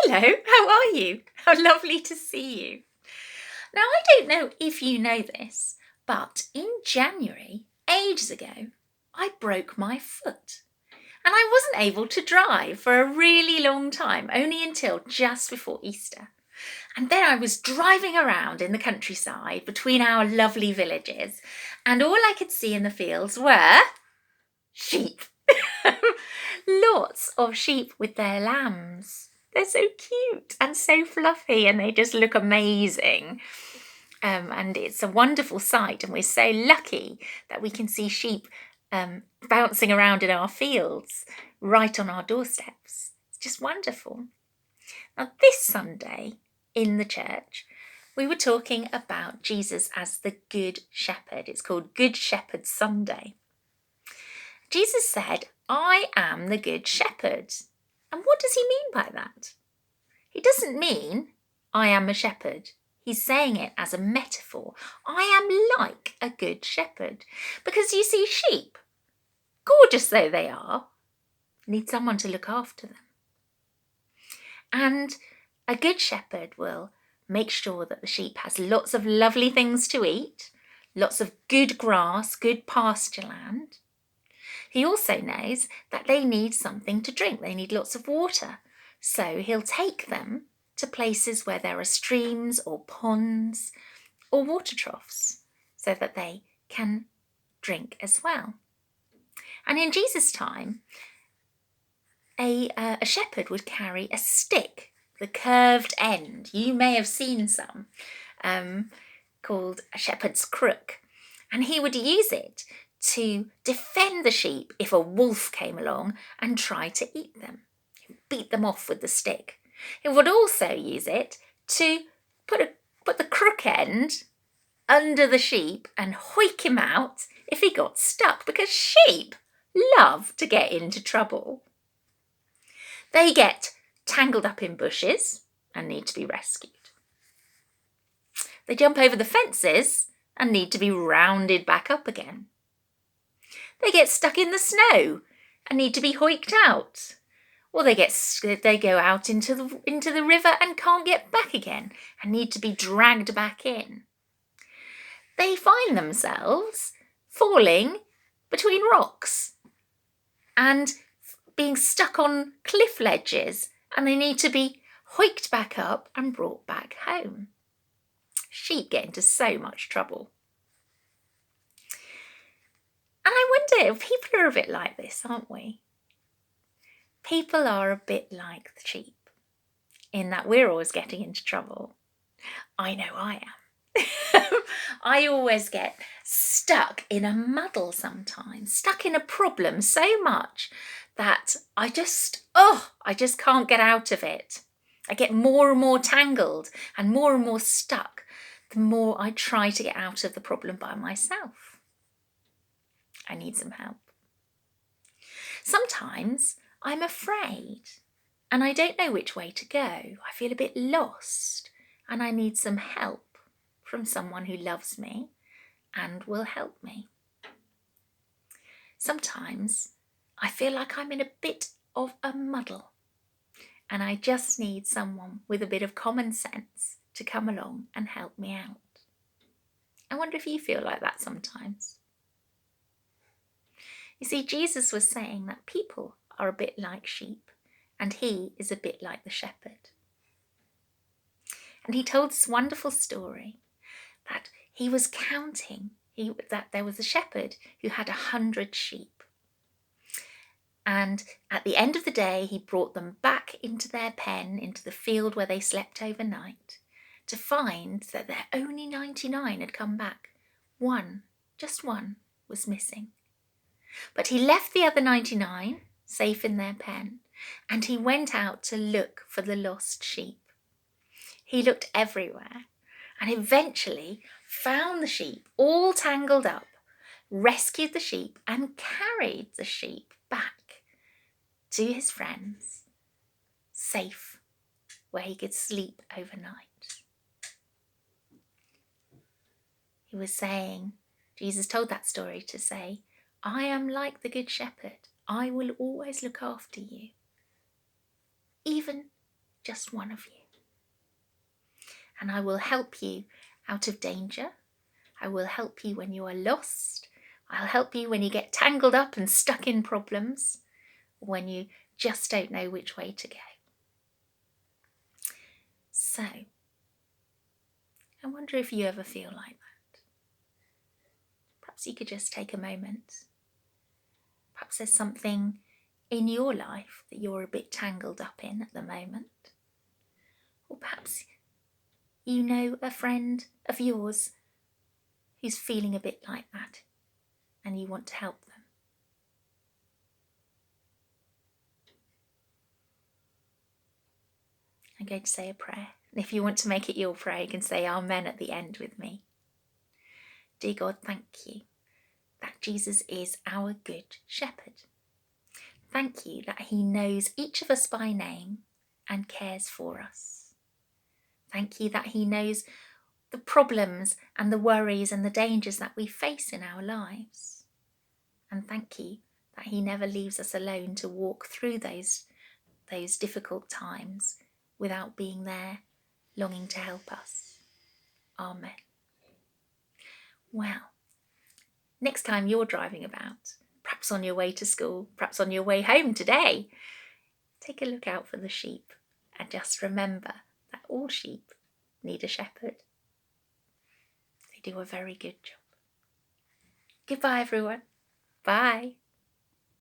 Hello, how are you? How lovely to see you. Now, I don't know if you know this, but in January, ages ago, I broke my foot. And I wasn't able to drive for a really long time, only until just before Easter. And then I was driving around in the countryside between our lovely villages, and all I could see in the fields were sheep. Lots of sheep with their lambs. They're so cute and so fluffy, and they just look amazing. And it's a wonderful sight, and we're so lucky that we can see sheep bouncing around in our fields right on our doorsteps. It's just wonderful. Now, this Sunday in the church, we were talking about Jesus as the Good Shepherd. It's called Good Shepherd Sunday. Jesus said, "I am the Good Shepherd." And what does he mean by that? He doesn't mean, "I am a shepherd." He's saying it as a metaphor. I am like a good shepherd. Because you see, sheep, gorgeous though they are, need someone to look after them. And a good shepherd will make sure that the sheep has lots of lovely things to eat, lots of good grass, good pasture land. He also knows that they need something to drink. They need lots of water. So he'll take them to places where there are streams or ponds or water troughs so that they can drink as well. And in Jesus' time, a shepherd would carry a stick, the curved end. You may have seen some, called a shepherd's crook. And he would use it to defend the sheep if a wolf came along and tried to eat them. He would beat them off with the stick. He would also use it to put the crook end under the sheep and hoik him out if he got stuck, because sheep love to get into trouble. They get tangled up in bushes and need to be rescued. They jump over the fences and need to be rounded back up again. They get stuck in the snow and need to be hoiked out. Or they go out into the river and can't get back again and need to be dragged back in. They find themselves falling between rocks and being stuck on cliff ledges, and they need to be hoiked back up and brought back home. Sheep get into so much trouble. And I wonder if people are a bit like this, aren't we? People are a bit like the sheep in that we're always getting into trouble. I know I am. I always get stuck in a muddle sometimes, stuck in a problem so much that I just can't get out of it. I get more and more tangled and more stuck the more I try to get out of the problem by myself. I need some help. Sometimes I'm afraid and I don't know which way to go. I feel a bit lost and I need some help from someone who loves me and will help me. Sometimes I feel like I'm in a bit of a muddle and I just need someone with a bit of common sense to come along and help me out. I wonder if you feel like that sometimes. You see, Jesus was saying that people are a bit like sheep and he is a bit like the shepherd. And he told this wonderful story that he was counting, that there was a shepherd who had 100 sheep. And at the end of the day, he brought them back into their pen, into the field where they slept overnight, to find that their only 99 had come back. Just one, was missing. But he left the other 99 safe in their pen, and he went out to look for the lost sheep. He looked everywhere and eventually found the sheep all tangled up, rescued the sheep and carried the sheep back to his friends, safe where he could sleep overnight. He was saying, Jesus told that story to say, I am like the Good Shepherd. I will always look after you. Even just one of you. And I will help you out of danger. I will help you when you are lost. I'll help you when you get tangled up and stuck in problems, when you just don't know which way to go. So, I wonder if you ever feel like that. Perhaps you could just take a moment. Perhaps there's something in your life that you're a bit tangled up in at the moment. Or perhaps you know a friend of yours who's feeling a bit like that and you want to help them. I'm going to say a prayer. And if you want to make it your prayer, you can say Amen at the end with me. Dear God, thank you that Jesus is our good shepherd. Thank you that he knows each of us by name and cares for us. Thank you that he knows the problems and the worries and the dangers that we face in our lives. And thank you that he never leaves us alone to walk through those difficult times without being there, longing to help us. Amen. Well, next time you're driving about, perhaps on your way to school, perhaps on your way home today, take a look out for the sheep and just remember that all sheep need a shepherd. They do a very good job. Goodbye, everyone. Bye.